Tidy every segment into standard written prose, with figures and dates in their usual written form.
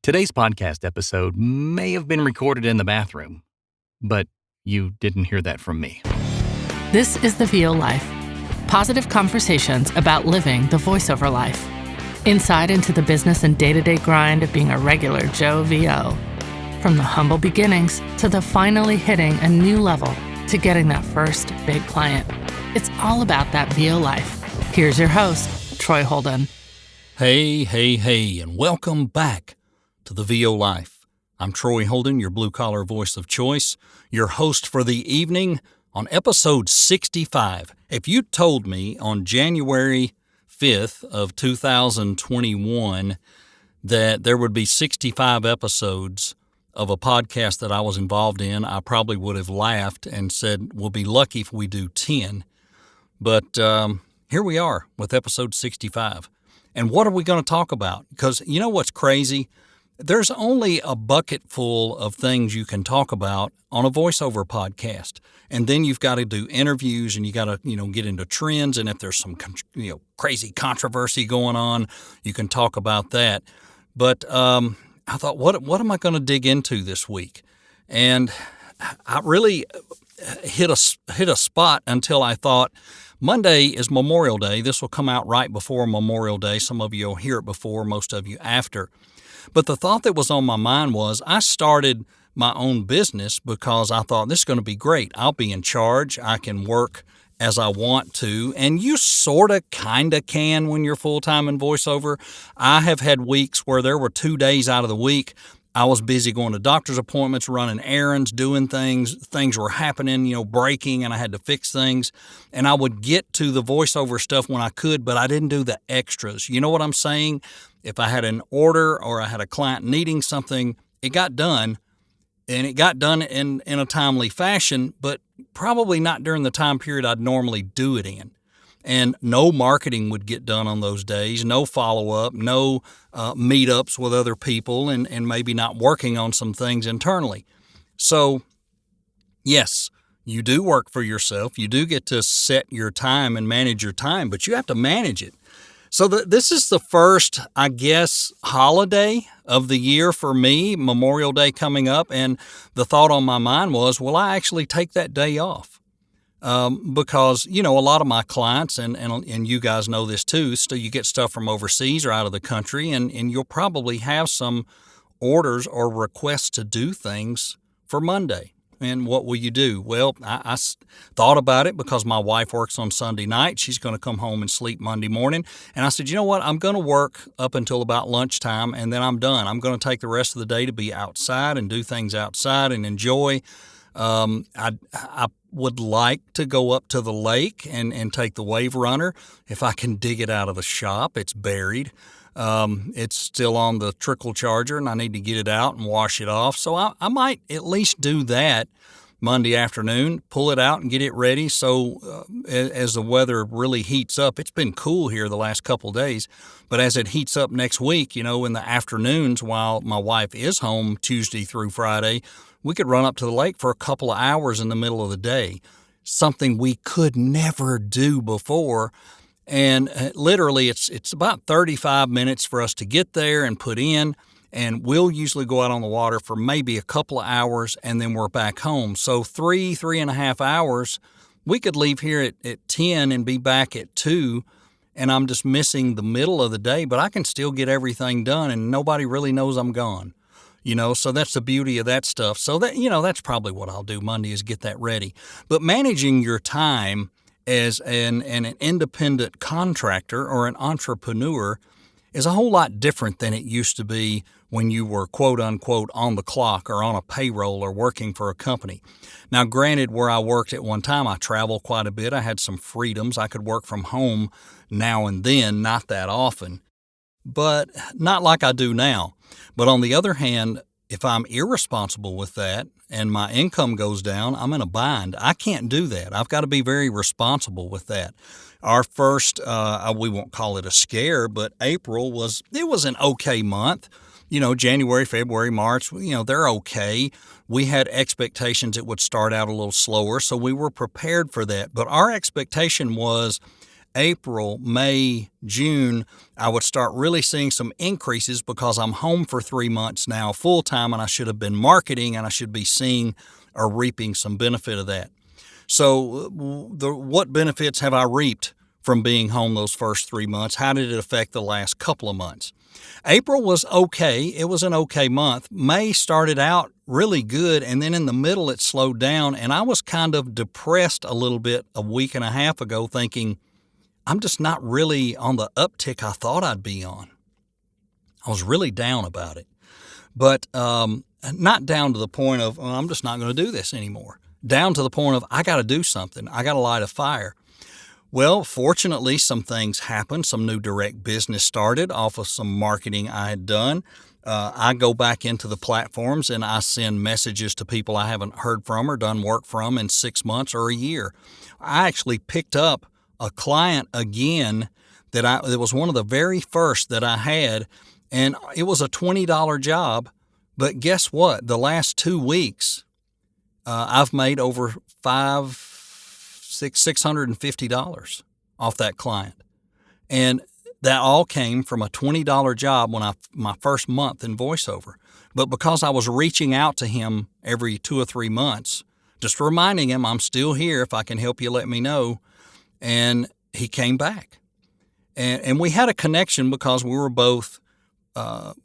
Today's podcast episode may have been recorded in the bathroom, but you didn't hear that from me. This is The VO Life. Positive conversations about living the voiceover life. Insight into the business and day-to-day grind of being a regular Joe VO. From the humble beginnings to the finally hitting a new level to getting that first big client. It's all about that VO life. Here's your host, Troy Holden. Hey, and welcome back to the VO Life. I'm Troy Holden, your blue-collar voice of choice, your host for the evening on episode 65. If you told me on January 5th of 2021 that there would be 65 episodes of a podcast that I was involved in, I probably would have laughed and said, we'll be lucky if we do 10. But here we are with episode 65. And what are we going to talk about? Because you know what's crazy? There's only a bucket full of things you can talk about on a voiceover podcast. And then you've got to do interviews and you got to, get into trends. And if there's some, crazy controversy going on, you can talk about that. But I thought, what am I going to dig into this week? And I really hit a spot until I thought, Monday is Memorial Day. This will come out right before Memorial Day. Some of you will hear it before, most of you after. But the thought that was on my mind was I started my own business because I thought this is going to be great. I'll be in charge. I can work as I want to. And you sort of kind of can when you're full-time in voiceover. I have had weeks where there were 2 days out of the week I was busy going to doctor's appointments, running errands, doing things. Things were happening, breaking, and I had to fix things. And I would get to the voiceover stuff when I could, but I didn't do the extras. You know what I'm saying? If I had an order or I had a client needing something, it got done, and it got done in a timely fashion, but probably not during the time period I'd normally do it in. And no marketing would get done on those days, no follow-up, no meetups with other people, and maybe not working on some things internally. So, yes, you do work for yourself. You do get to set your time and manage your time, but you have to manage it. So this is the first, I guess, holiday of the year for me, Memorial Day coming up, and the thought on my mind was, will I actually take that day off? Because, a lot of my clients, and you guys know this too, so you get stuff from overseas or out of the country, and you'll probably have some orders or requests to do things for Monday. And what will you do? Well, I thought about it because my wife works on Sunday night. She's going to come home and sleep Monday morning. And I said, you know what? I'm going to work up until about lunchtime, and then I'm done. I'm going to take the rest of the day to be outside and do things outside and enjoy. I would like to go up to the lake and take the wave runner. If I can dig it out of the shop, it's buried. It's still on the trickle charger, and I need to get it out and wash it off. So I might at least do that Monday afternoon, pull it out and get it ready. So as the weather really heats up, it's been cool here the last couple of days, but as it heats up next week, in the afternoons while my wife is home Tuesday through Friday, we could run up to the lake for a couple of hours in the middle of the day, something we could never do before. And literally, it's about 35 minutes for us to get there and put in, and we'll usually go out on the water for maybe a couple of hours, and then we're back home. So 3.5 hours, we could leave here at 10 and be back at 2, and I'm just missing the middle of the day, but I can still get everything done, and nobody really knows I'm gone. So that's the beauty of that stuff. So that, that's probably what I'll do Monday is get that ready. But managing your time as an independent contractor or an entrepreneur is a whole lot different than it used to be when you were quote unquote on the clock or on a payroll or working for a company. Now, granted, where I worked at one time, I traveled quite a bit. I had some freedoms. I could work from home now and then, not that often, but not like I do now. But on the other hand, if I'm irresponsible with that and my income goes down, I'm in a bind. I can't do that. I've got to be very responsible with that. Our first, we won't call it a scare, but April was an okay month. January, February, March, they're okay. We had expectations it would start out a little slower, so we were prepared for that. But our expectation was April, May, June, I would start really seeing some increases because I'm home for 3 months now full time, and I should have been marketing, and I should be seeing or reaping some benefit of that. So what benefits have I reaped from being home those first 3 months? How did it affect the last couple of months? April was okay. It was an okay month. May started out really good, and then in the middle it slowed down, and I was kind of depressed a little bit a week and a half ago, thinking I'm just not really on the uptick I thought I'd be on. I was really down about it, but not down to the point of, well, I'm just not going to do this anymore. Down to the point of, I got to do something. I got to light a fire. Well, fortunately, some things happened. Some new direct business started off of some marketing I had done. I go back into the platforms and I send messages to people I haven't heard from or done work from in 6 months or a year. I actually picked up a client again that was one of the very first that I had, and it was a $20 job. But guess what? The last 2 weeks, I've made over $650 off that client. And that all came from a $20 job my first month in voiceover. But because I was reaching out to him every 2 or 3 months, just reminding him, I'm still here. If I can help you, let me know. And he came back. And we had a connection because we were both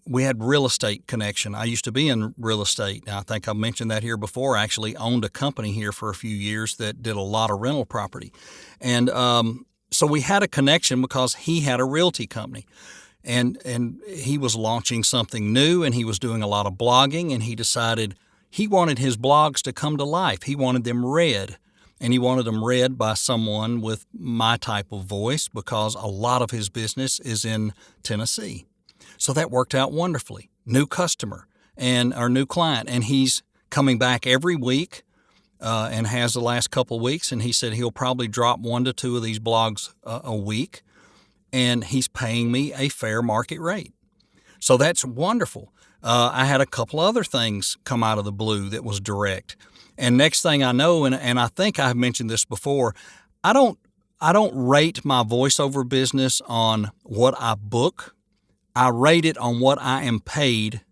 we had real estate connection. I used to be in real estate. Now, I think I mentioned that here before. I actually owned a company here for a few years that did a lot of rental property. And so we had a connection because he had a realty company. And he was launching something new, and he was doing a lot of blogging, and he decided he wanted his blogs to come to life. He wanted them read. And he wanted them read by someone with my type of voice because a lot of his business is in Tennessee. So that worked out wonderfully. New customer and our new client. And he's coming back every week and has the last couple of weeks. And he said he'll probably drop 1 to 2 of these blogs a week. And he's paying me a fair market rate. So that's wonderful. I had a couple other things come out of the blue that was direct. And next thing I know, and I think I've mentioned this before, I don't rate my voiceover business on what I book. I rate it on what I am paid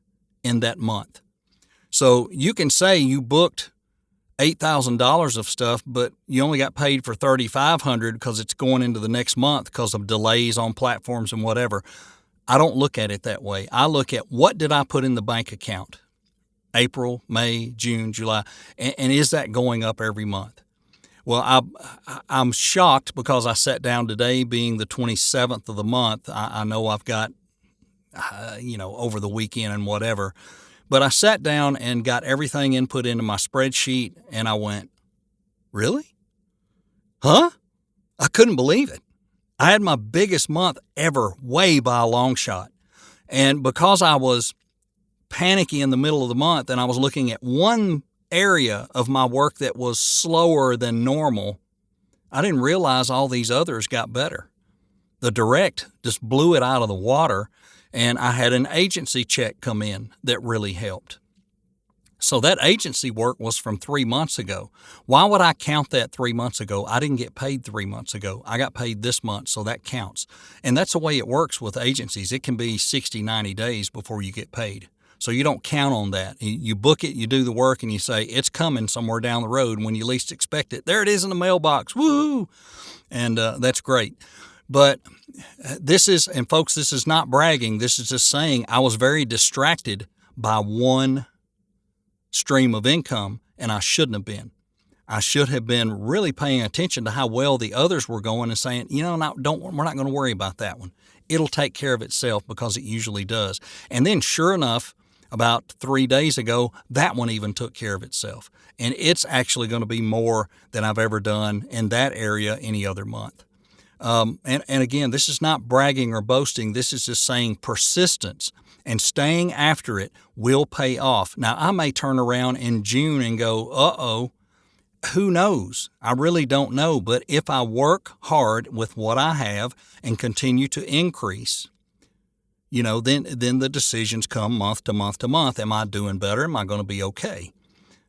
in that month. So you can say you booked $8,000 of stuff, but you only got paid for $3,500 because it's going into the next month because of delays on platforms and whatever. I don't look at it that way. I look at what did I put in the bank account? April, May, June, July, and is that going up every month? Well, I'm shocked because I sat down today being the 27th of the month. I know I've got, over the weekend and whatever, but I sat down and got everything input into my spreadsheet, and I went, really? Huh? I couldn't believe it. I had my biggest month ever, way by a long shot. And because I was panicky in the middle of the month and I was looking at one area of my work that was slower than normal, I didn't realize all these others got better. The direct just blew it out of the water, and I had an agency check come in that really helped. So that agency work was from 3 months ago. Why would I count that 3 months ago? I didn't get paid 3 months ago. I got paid this month, so that counts. And that's the way it works with agencies. It can be 60, 90 days before you get paid. So you don't count on that. You book it, you do the work, and you say, it's coming somewhere down the road when you least expect it. There it is in the mailbox. Woo! And that's great. But this is not bragging. This is just saying I was very distracted by one stream of income, and I shouldn't have been. I should have been really paying attention to how well the others were going and saying, we're not going to worry about that one. It'll take care of itself because it usually does. And then sure enough, about 3 days ago, that one even took care of itself. And it's actually going to be more than I've ever done in that area any other month. And again, this is not bragging or boasting. This is just saying persistence and staying after it will pay off. Now, I may turn around in June and go, uh-oh, who knows? I really don't know. But if I work hard with what I have and continue to increase, then the decisions come month to month to month. Am I doing better? Am I going to be okay?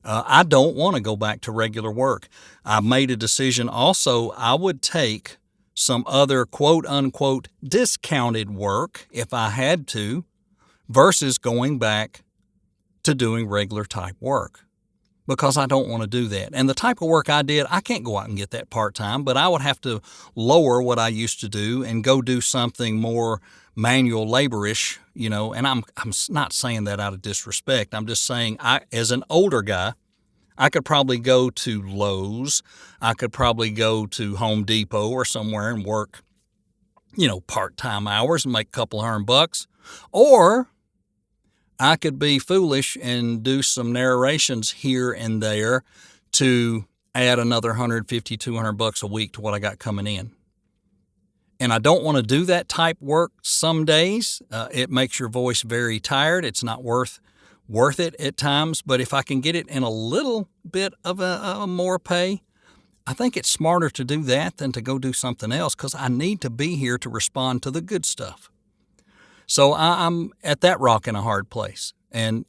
I don't want to go back to regular work. I made a decision also I would take some other quote unquote discounted work if I had to, versus going back to doing regular type work, because I don't want to do that. And the type of work I did, I can't go out and get that part-time, but I would have to lower what I used to do and go do something more manual laborish, and I'm not saying that out of disrespect. I'm just saying as an older guy, I could probably go to Lowe's. I could probably go to Home Depot or somewhere and work, part-time hours and make a couple $100. Or I could be foolish and do some narrations here and there to add another $150, $200 a week to what I got coming in. And I don't want to do that type work some days. It makes your voice very tired. It's not worth it at times. But if I can get it in a little bit of a more pay, I think it's smarter to do that than to go do something else, because I need to be here to respond to the good stuff. So I'm at that rock in a hard place. And,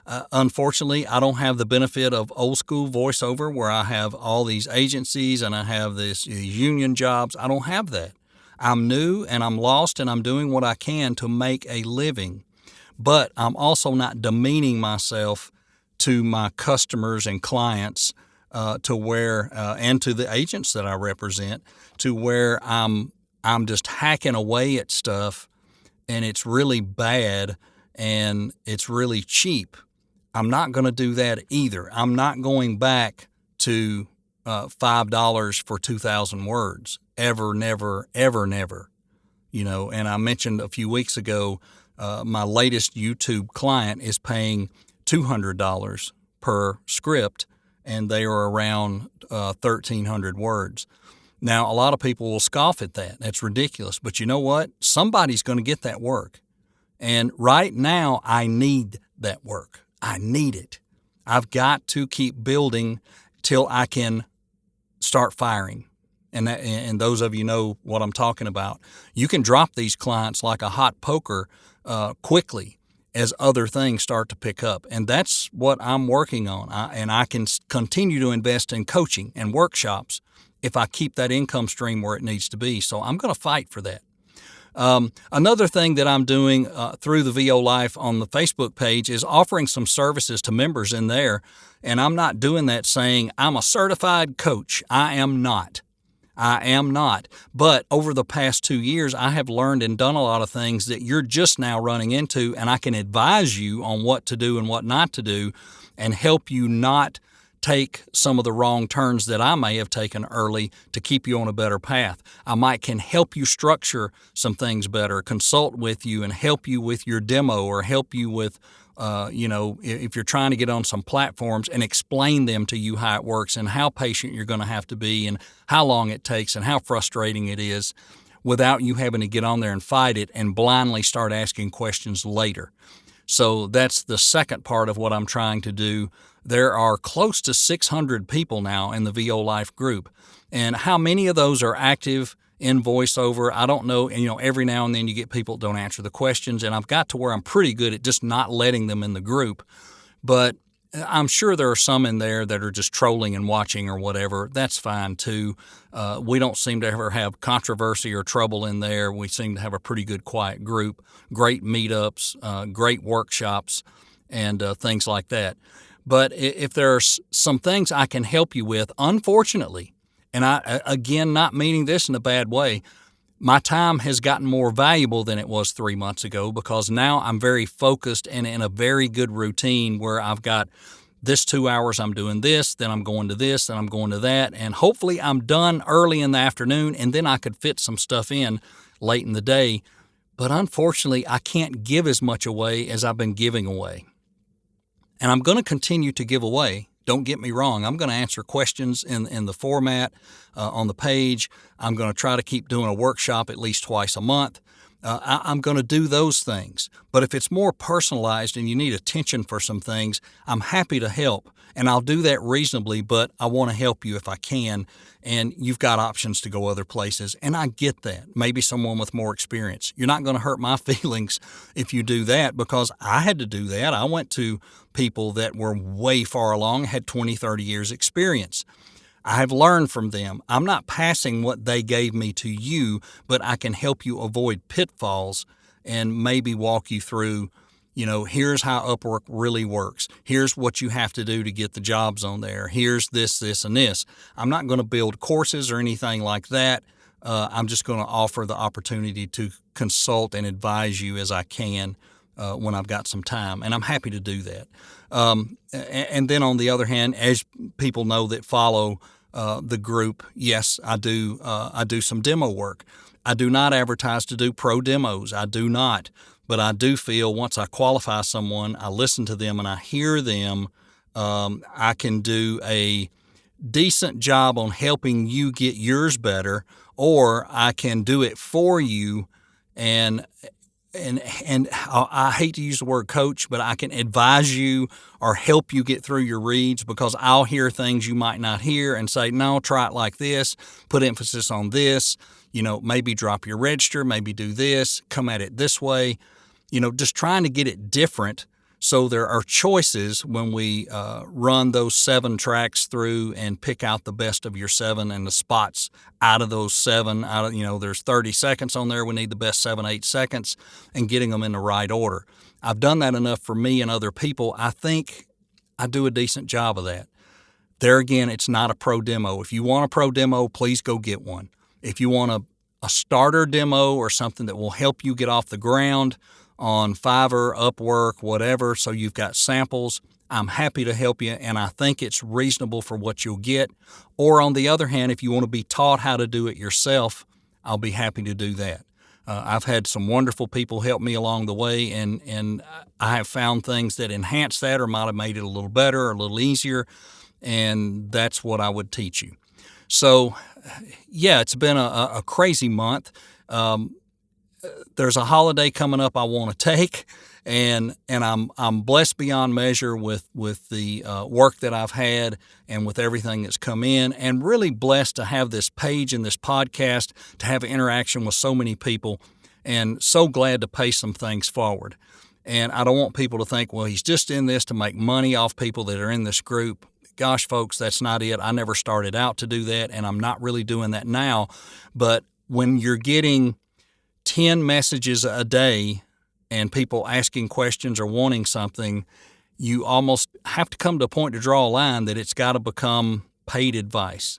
unfortunately, I don't have the benefit of old school voiceover where I have all these agencies and I have these union jobs. I don't have that. I'm new and I'm lost and I'm doing what I can to make a living. But I'm also not demeaning myself to my customers and clients to where, and to the agents that I represent, to where I'm just hacking away at stuff and it's really bad and it's really cheap. I'm not going to do that either. I'm not going back to $5 for 2,000 words. Ever, never, ever, never. And I mentioned a few weeks ago, my latest YouTube client is paying $200 per script, and they are around 1,300 words. Now, a lot of people will scoff at that. That's ridiculous. But you know what? Somebody's going to get that work. And right now, I need that work. I need it. I've got to keep building till I can start firing. And those of you know what I'm talking about. You can drop these clients like a hot poker quickly as other things start to pick up. And that's what I'm working on. And I can continue to invest in coaching and workshops if I keep that income stream where it needs to be. So I'm going to fight for that. Another thing that I'm doing through the VO Life on the Facebook page is offering some services to members in there. And I'm not doing that saying I'm a certified coach. I am not. But over the past 2 years, I have learned and done a lot of things that you're just now running into, and I can advise you on what to do and what not to do and help you not take some of the wrong turns that I may have taken early to keep you on a better path. I can help you structure some things better, consult with you and help you with your demo, or help you with, if you're trying to get on some platforms, and explain them to you how it works and how patient you're going to have to be and how long it takes and how frustrating it is, without you having to get on there and fight it and blindly start asking questions later. So that's the second part of what I'm trying to do. There are close to 600 people now in the VO Life group. And how many of those are active in voiceover, I don't know. And, every now and then you get people that don't answer the questions. And I've got to where I'm pretty good at just not letting them in the group. But I'm sure there are some in there that are just trolling and watching or whatever. That's fine too. We don't seem to ever have controversy or trouble in there. We seem to have a pretty good, quiet group, great meetups, great workshops, and things like that. But if there's some things I can help you with, unfortunately, and I, again, not meaning this in a bad way, my time has gotten more valuable than it was 3 months ago, because now I'm very focused and in a very good routine where I've got this 2 hours I'm doing this, then I'm going to this, then I'm going to that, and hopefully I'm done early in the afternoon, and then I could fit some stuff in late in the day. But unfortunately, I can't give as much away as I've been giving away. And I'm going to continue to give away. Don't get me wrong. I'm going to answer questions in the format on the page. I'm going to try to keep doing a workshop at least twice a month. I'm going to do those things. But if it's more personalized and you need attention for some things, I'm happy to help. And I'll do that reasonably, but I want to help you if I can. And you've got options to go other places. And I get that. Maybe someone with more experience. You're not going to hurt my feelings if you do that, because I had to do that. I went to people that were way far along, had 20, 30 years experience. I have learned from them. I'm not passing what they gave me to you, but I can help you avoid pitfalls and maybe walk you through, here's how Upwork really works. Here's what you have to do to get the jobs on there. Here's this, this, and this. I'm not going to build courses or anything like that. I'm just going to offer the opportunity to consult and advise you as I can when I've got some time, and I'm happy to do that. And then on the other hand, as people know that follow the group, yes, I do some demo work. I do not advertise to do pro demos. I do not. But I do feel once I qualify someone, I listen to them and I hear them, I can do a decent job on helping you get yours better, or I can do it for you. And I hate to use the word coach, but I can advise you or help you get through your reads, because I'll hear things you might not hear and say, no, try it like this, put emphasis on this, maybe drop your register, maybe do this, come at it this way, just trying to get it different. So there are choices when we run those 7 tracks through and pick out the best of your 7 and the spots out of those 7. There's 30 seconds on there. We need the best 7, 8 seconds and getting them in the right order. I've done that enough for me and other people. I think I do a decent job of that. There again, it's not a pro demo. If you want a pro demo, please go get one. If you want a starter demo or something that will help you get off the ground on Fiverr, Upwork, whatever, so you've got samples, I'm happy to help you, and I think it's reasonable for what you'll get. Or on the other hand, if you want to be taught how to do it yourself, I'll be happy to do that. I've had some wonderful people help me along the way, and I have found things that enhance that or might have made it a little better or a little easier, and that's what I would teach you. So, yeah, it's been a crazy month. There's a holiday coming up I want to take, and I'm blessed beyond measure with the work that I've had and with everything that's come in, and really blessed to have this page and this podcast, to have interaction with so many people, and so glad to pay some things forward. And I don't want people to think, well, he's just in this to make money off people that are in this group. Gosh, folks, that's not it. I never started out to do that, and I'm not really doing that now. But when you're getting 10 messages a day and people asking questions or wanting something, you almost have to come to a point to draw a line that it's got to become paid advice.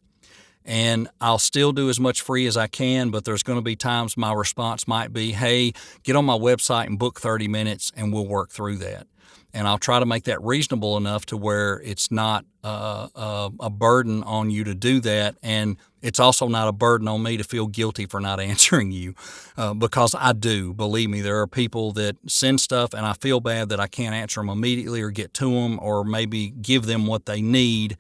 And I'll still do as much free as I can, but there's going to be times my response might be, hey, get on my website and book 30 minutes and we'll work through that. And I'll try to make that reasonable enough to where it's not a burden on you to do that. And it's also not a burden on me to feel guilty for not answering you, because I do. Believe me, there are people that send stuff and I feel bad that I can't answer them immediately or get to them or maybe give them what they need.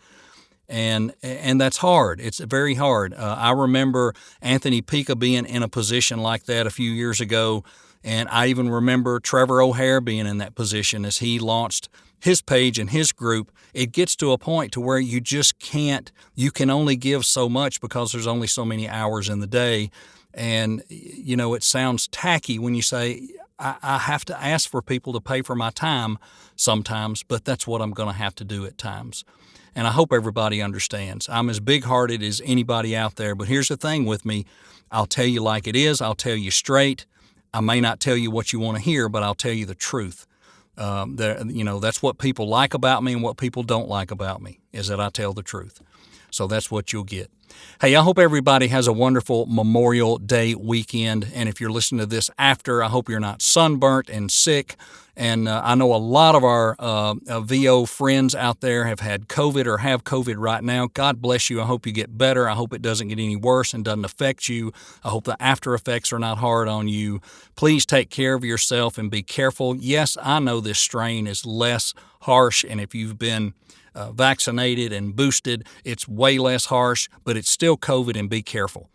And that's hard. It's very hard. I remember Anthony Pica being in a position like that a few years ago. And I even remember Trevor O'Hare being in that position as he launched his page and his group. It gets to a point to where you just can't, you can only give so much because there's only so many hours in the day. And, it sounds tacky when you say, I have to ask for people to pay for my time sometimes, but that's what I'm going to have to do at times. And I hope everybody understands. I'm as big-hearted as anybody out there, but here's the thing with me. I'll tell you like it is. I'll tell you straight. I may not tell you what you want to hear, but I'll tell you the truth. That's what people like about me and what people don't like about me, is that I tell the truth. So that's what you'll get. Hey, I hope everybody has a wonderful Memorial Day weekend. And if you're listening to this after, I hope you're not sunburnt and sick. And I know a lot of our VO friends out there have had COVID or have COVID right now. God bless you. I hope you get better. I hope it doesn't get any worse and doesn't affect you. I hope the after effects are not hard on you. Please take care of yourself and be careful. Yes, I know this strain is less harsh, and if you've been vaccinated and boosted, it's way less harsh, but it's still COVID, and be careful.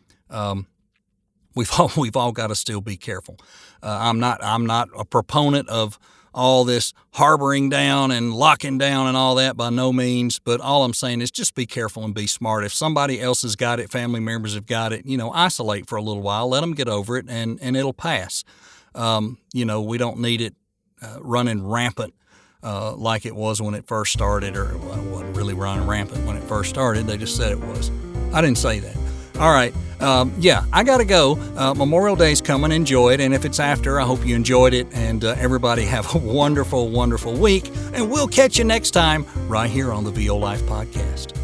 We've all got to still be careful. I'm not a proponent of all this harboring down and locking down and all that, by no means. But all I'm saying is just be careful and be smart. If somebody else has got it, family members have got it, isolate for a little while, let them get over it, and it'll pass. We don't need it running rampant like it was when it first started, or well, it wasn't really really running rampant when it first started. They just said it was. I didn't say that. All right. I got to go. Memorial Day's coming. Enjoy it. And if it's after, I hope you enjoyed it. And everybody have a wonderful, wonderful week. And we'll catch you next time right here on the VO Life Podcast.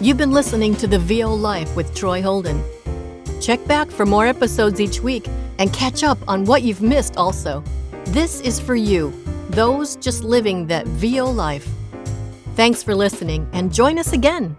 You've been listening to the VO Life with Troy Holden. Check back for more episodes each week and catch up on what you've missed also. This is for you, those just living that VO life. Thanks for listening and join us again.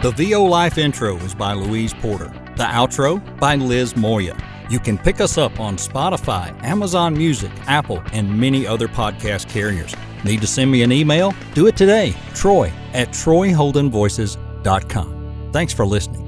The VO Life intro is by Louise Porter. The outro by Liz Moya. You can pick us up on Spotify, Amazon Music, Apple, and many other podcast carriers. Need to send me an email? Do it today. Troy@TroyHoldenVoices.com. Thanks for listening.